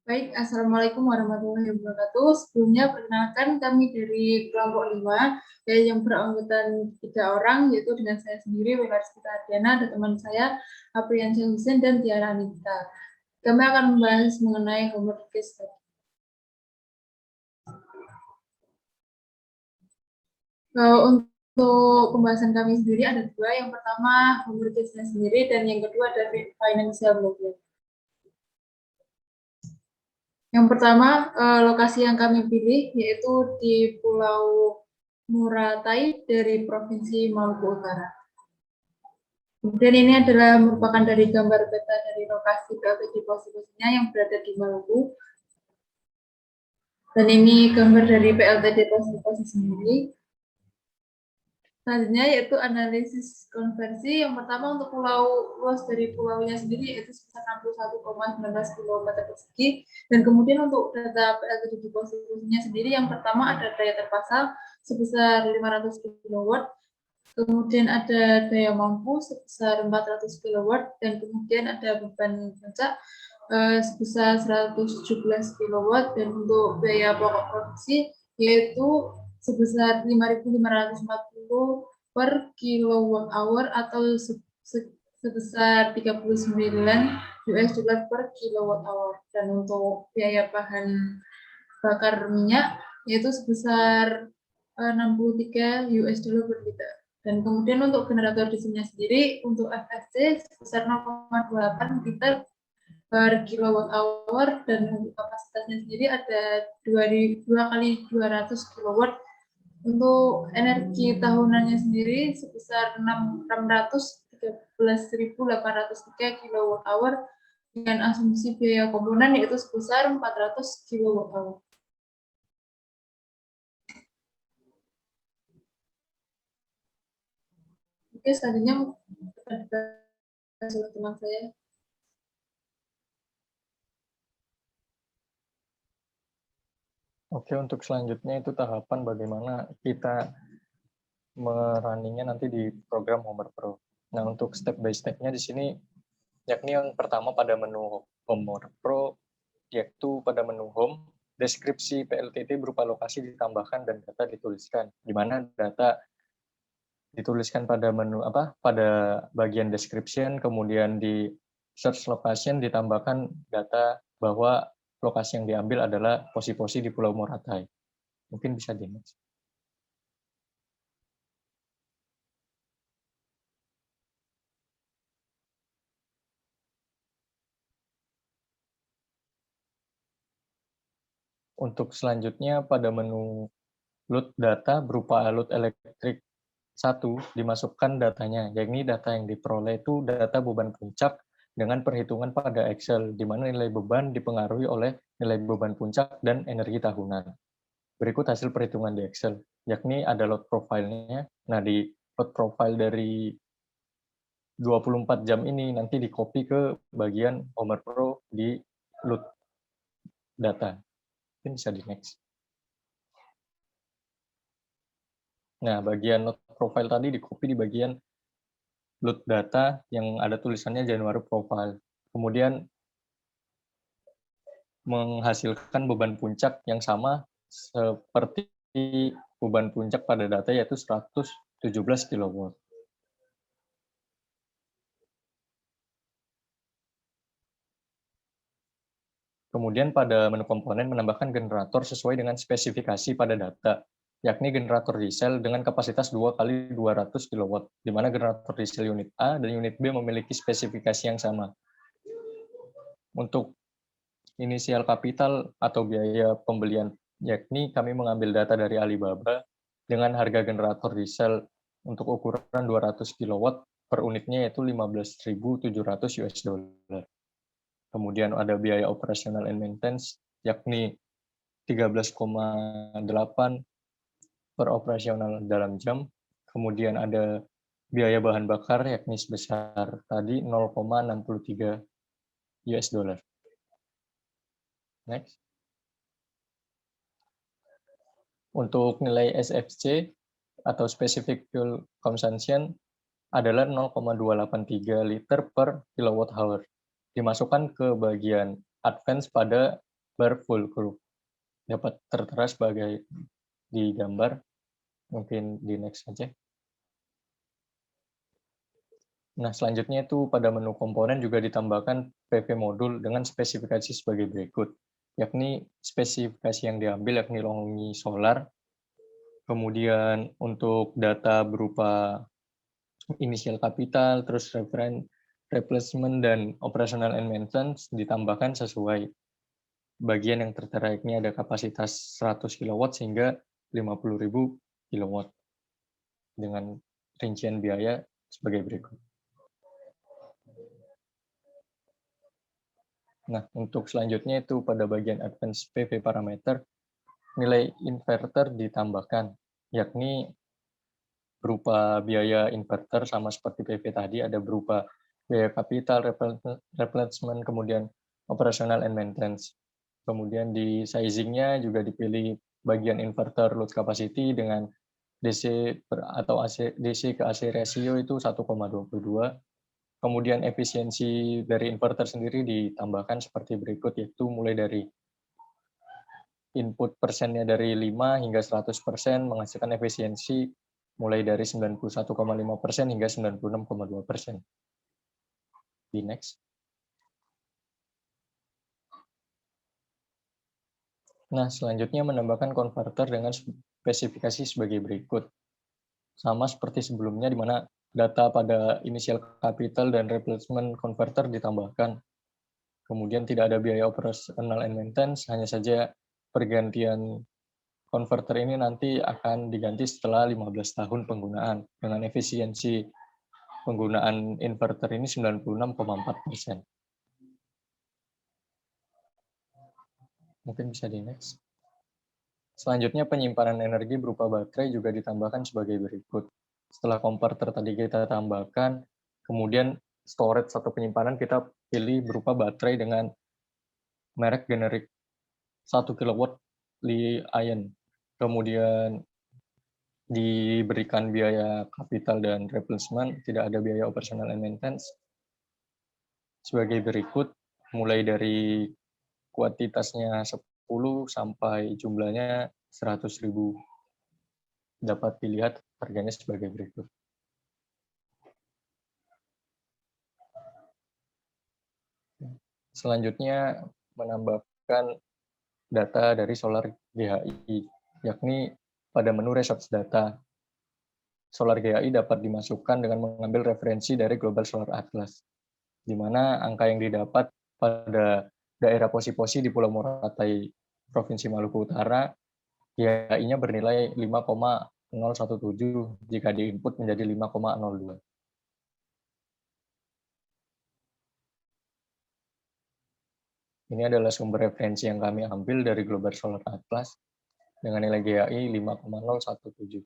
Baik, Assalamualaikum warahmatullahi wabarakatuh. Sebelumnya perkenalkan kami dari kelompok 5, yang beranggotakan 3 orang, yaitu dengan saya sendiri, Welarsita Ardiana, dan teman saya, Apriansyah Hussein dan Tiara Anita. Kami akan membahas mengenai homework case study. Untuk pembahasan kami sendiri ada dua. Yang pertama, homework case sendiri, dan yang kedua dari financial movement. Yang pertama, lokasi yang kami pilih yaitu di Pulau Muratai dari Provinsi Maluku Utara. Kemudian ini adalah merupakan dari gambar peta dari lokasi PLTD posisinya yang berada di Maluku. Dan ini gambar dari PLTD posisi sendiri. Selanjutnya yaitu analisis konversi. Yang pertama untuk luas dari pulaunya sendiri yaitu sebesar 61,19 km persegi. Dan kemudian untuk data PLTD posisinya sendiri yang pertama ada daya terpasang sebesar 500 kW. Kemudian ada daya mampu sebesar 400 kW dan kemudian ada beban puncak sebesar 117 kW dan untuk biaya pokok produksi yaitu sebesar 5.540 per kWh atau sebesar 39 US dollar per kWh. Dan untuk biaya bahan bakar minyak yaitu sebesar 63 US dollar per liter. Dan kemudian untuk generator listriknya sendiri untuk FFC sebesar 0,28 liter per kilowatt hour dan untuk kapasitasnya sendiri ada 2 kali 200 kilowatt. Untuk energi tahunannya sendiri sebesar 613.803 kilowatt hour dengan asumsi biaya komponen yaitu sebesar 400 kilowatt hour. Oke, selanjutnya ada teman saya. Oke, untuk selanjutnya itu tahapan bagaimana kita merunningnya nanti di program Homer Pro. Nah, untuk step by step-nya di sini, yakni yang pertama pada menu Homer Pro, yaitu pada menu Home, deskripsi PLTT berupa lokasi ditambahkan dan data dituliskan, di mana data dituliskan pada menu pada bagian description, kemudian di search location ditambahkan data bahwa lokasi yang diambil adalah Posi-Posi di Pulau Muratai. Mungkin bisa di next. Untuk selanjutnya pada menu load data berupa load elektrik 1 dimasukkan datanya, yakni data yang diperoleh itu data beban puncak dengan perhitungan pada Excel, di mana nilai beban dipengaruhi oleh nilai beban puncak dan energi tahunan. Berikut hasil perhitungan di Excel, yakni ada load profile-nya. Nah, di load profile dari 24 jam ini nanti di-copy ke bagian Homer Pro di load data. Mungkin bisa di next. Nah, bagian load profile tadi di-copy di bagian load data yang ada tulisannya January profile. Kemudian menghasilkan beban puncak yang sama seperti beban puncak pada data yaitu 117 kW. Kemudian pada menu komponen menambahkan generator sesuai dengan spesifikasi pada data, yakni generator diesel dengan kapasitas 2 kali 200 kW, di mana generator diesel unit A dan unit B memiliki spesifikasi yang sama. Untuk inisial kapital atau biaya pembelian, yakni kami mengambil data dari Alibaba dengan harga generator diesel untuk ukuran 200 kW per unitnya yaitu 15.700 US dollar. Kemudian ada biaya operasional and maintenance yakni 13,8 per operasional dalam jam. Kemudian ada biaya bahan bakar yakni sebesar tadi 0,63 US dollar. Next. Untuk nilai SFC atau Specific Fuel Consumption adalah 0,283 liter per kilowatt hour. Dimasukkan ke bagian advance pada full crew. Dapat tertera sebagai di gambar, mungkin di next saja. Nah, selanjutnya itu pada menu komponen juga ditambahkan PV modul dengan spesifikasi sebagai berikut, yakni spesifikasi yang diambil yakni longi solar, kemudian untuk data berupa inisial kapital, terus replacement dan operational and maintenance ditambahkan sesuai bagian yang tertera, yakni ada kapasitas 100 kW hingga 50.000 kW dengan rincian biaya sebagai berikut. Nah, untuk selanjutnya itu pada bagian advanced PV parameter, nilai inverter ditambahkan, yakni berupa biaya inverter sama seperti PV tadi, ada berupa biaya kapital, replacement, kemudian operational and maintenance. Kemudian di sizing-nya juga dipilih bagian inverter load capacity dengan DC atau DC ke AC ratio itu 1,22. Kemudian efisiensi dari inverter sendiri ditambahkan seperti berikut, yaitu mulai dari input persennya dari 5 hingga 100% menghasilkan efisiensi mulai dari 91,5% hingga 96,2%. Di next. Nah, selanjutnya menambahkan konverter dengan spesifikasi sebagai berikut. Sama seperti sebelumnya, di mana data pada initial capital dan replacement converter ditambahkan. Kemudian tidak ada biaya operational and maintenance, hanya saja pergantian converter ini nanti akan diganti setelah 15 tahun penggunaan dengan efisiensi penggunaan inverter ini 96,4%. Mungkin bisa di next. Selanjutnya penyimpanan energi berupa baterai juga ditambahkan sebagai berikut. Setelah konverter tadi kita tambahkan, kemudian storage atau penyimpanan kita pilih berupa baterai dengan merek generik 1 kW Li-ion. Kemudian diberikan biaya kapital dan replacement, tidak ada biaya operational and maintenance. Sebagai berikut, mulai dari kuantitasnya 10 sampai jumlahnya 100.000. Dapat dilihat harganya sebagai berikut. Selanjutnya menambahkan data dari Solar GHI, yakni pada menu resource data. Solar GHI dapat dimasukkan dengan mengambil referensi dari Global Solar Atlas, di mana angka yang didapat pada daerah Posi-Posi di Pulau Morotai, Provinsi Maluku Utara, GHI-nya bernilai 5,017 jika diinput menjadi 5,02. Ini adalah sumber referensi yang kami ambil dari Global Solar Atlas dengan nilai GHI 5,017.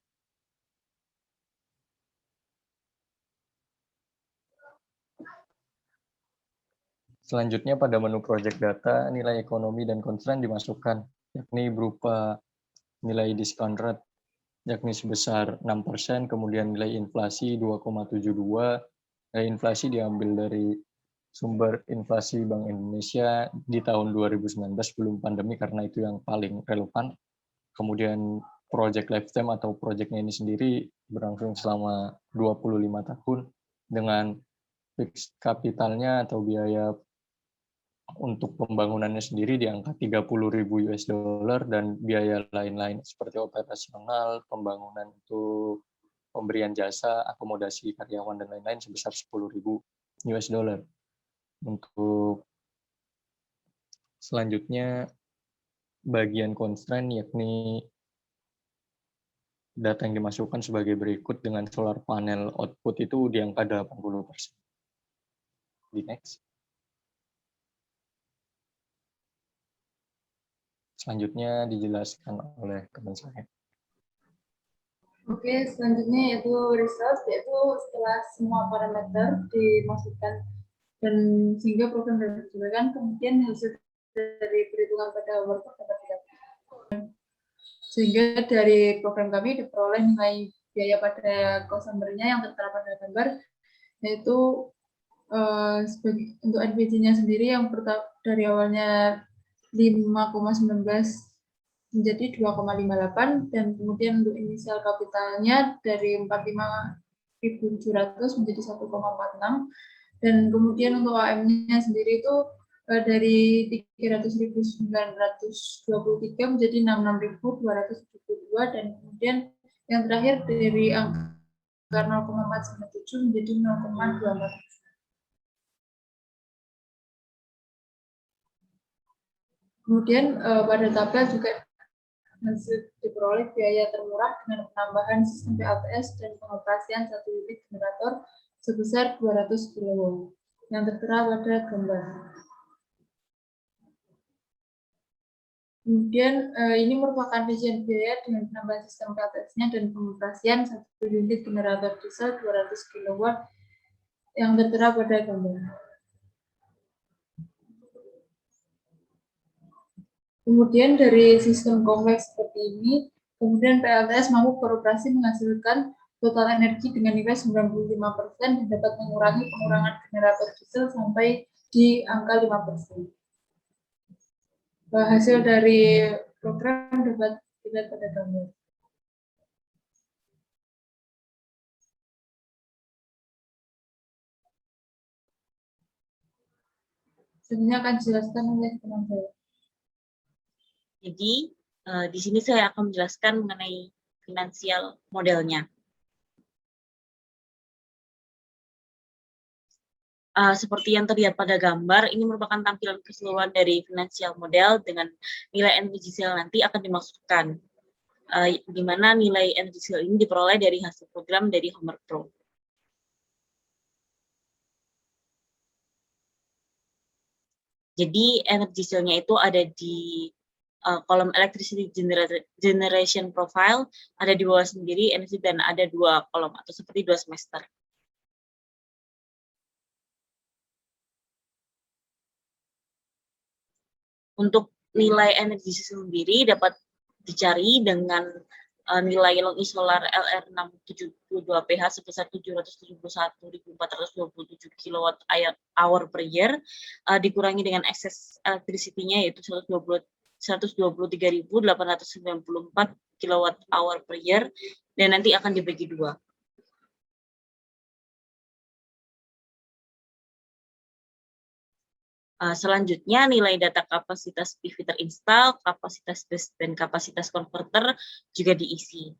Selanjutnya pada menu project data, nilai ekonomi dan constraint dimasukkan, yakni berupa nilai discount rate, yakni sebesar 6%, kemudian nilai inflasi 2,72, nilai inflasi diambil dari sumber inflasi Bank Indonesia di tahun 2019 sebelum pandemi karena itu yang paling relevan. Kemudian project lifetime atau projectnya ini sendiri berlangsung selama 25 tahun dengan fixed kapitalnya atau biaya untuk pembangunannya sendiri di angka 30.000 US dollar dan biaya lain-lain seperti operasional, pembangunan untuk pemberian jasa, akomodasi karyawan dan lain-lain sebesar 10.000 US dollar. Untuk selanjutnya bagian constraint yakni data yang dimasukkan sebagai berikut dengan solar panel output itu di angka 80%. Di next. Selanjutnya dijelaskan oleh teman saya. Oke, selanjutnya yaitu result, yaitu setelah semua parameter dimasukkan dan sehingga program dihasilkan, kemudian hasil dari perhitungan pada workbook dapat didapatkan. Sehingga dari program kami diperoleh nilai biaya pada cost summary-nya yang tertera pada gambar, yaitu untuk NPV-nya sendiri yang dari awalnya 5,19 menjadi 2,58, dan kemudian untuk inisial kapitalnya dari 45.700 menjadi 1,46, dan kemudian untuk AM-nya sendiri itu dari 300.923 menjadi 66.272, dan kemudian yang terakhir dari angka 0,497 menjadi 0,24. Kemudian pada tabel juga diperoleh biaya termurah dengan penambahan sistem PLTS dan pengoperasian 1 unit generator sebesar 200 kW yang tertera pada gambar. Kemudian ini merupakan rincian biaya dengan penambahan sistem PLTS-nya dan pengoperasian 1 unit generator diesel 200 kW yang tertera pada gambar. Kemudian dari sistem kompleks seperti ini, kemudian PLTS mampu beroperasi menghasilkan total energi dengan nilai 95% dan dapat mengurangi pengurangan generator diesel sampai di angka 5%. Hasil dari program dapat dilihat pada gambar. Sebenarnya akan dijelaskan oleh teman saya. Jadi, di sini saya akan menjelaskan mengenai finansial modelnya. Seperti yang terlihat pada gambar, ini merupakan tampilan keseluruhan dari finansial model dengan nilai energi sale nanti akan dimasukkan, di mana nilai energi sale ini diperoleh dari hasil program dari Homer Pro. Jadi energi sale-nya itu ada di kolom electricity generation profile, ada di bawah sendiri energi, dan ada 2 kolom atau seperti 2 semester. Untuk nilai energi sendiri dapat dicari dengan nilai Longi Solar LR672PH sebesar 771.427 kWh per year, dikurangi dengan excess electricity-nya yaitu 123.894 kWh per year, dan nanti akan dibagi 2. Selanjutnya, nilai data kapasitas PV terinstall, kapasitas bus, dan kapasitas konverter juga diisi.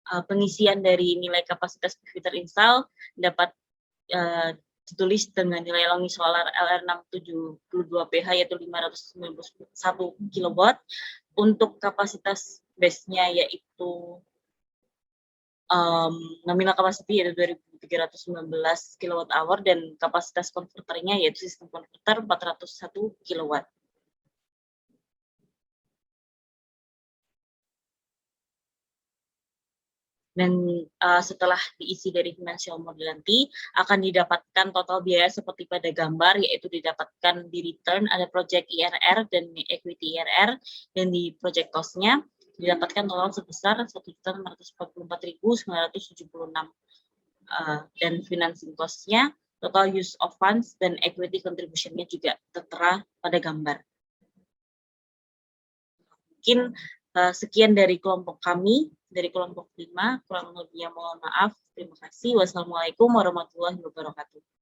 Pengisian dari nilai kapasitas PV terinstall dapat ditulis dengan nilai Longi Solar LR672PH yaitu 591 kW. Untuk kapasitas base-nya yaitu nominal capacity yaitu 2.319 kWh, dan kapasitas konverternya yaitu sistem konverter 401 kW. Dan setelah diisi dari financial model nanti akan didapatkan total biaya seperti pada gambar, yaitu didapatkan di return ada project IRR dan equity IRR, dan di project cost-nya didapatkan total sebesar 1.444.976, dan financing cost-nya, total use of funds, dan equity contribution-nya juga tertera pada gambar. Mungkin sekian dari kelompok kami, dari kelompok 5, kurang lebihnya mohon maaf. Terima kasih. Wassalamualaikum warahmatullahi wabarakatuh.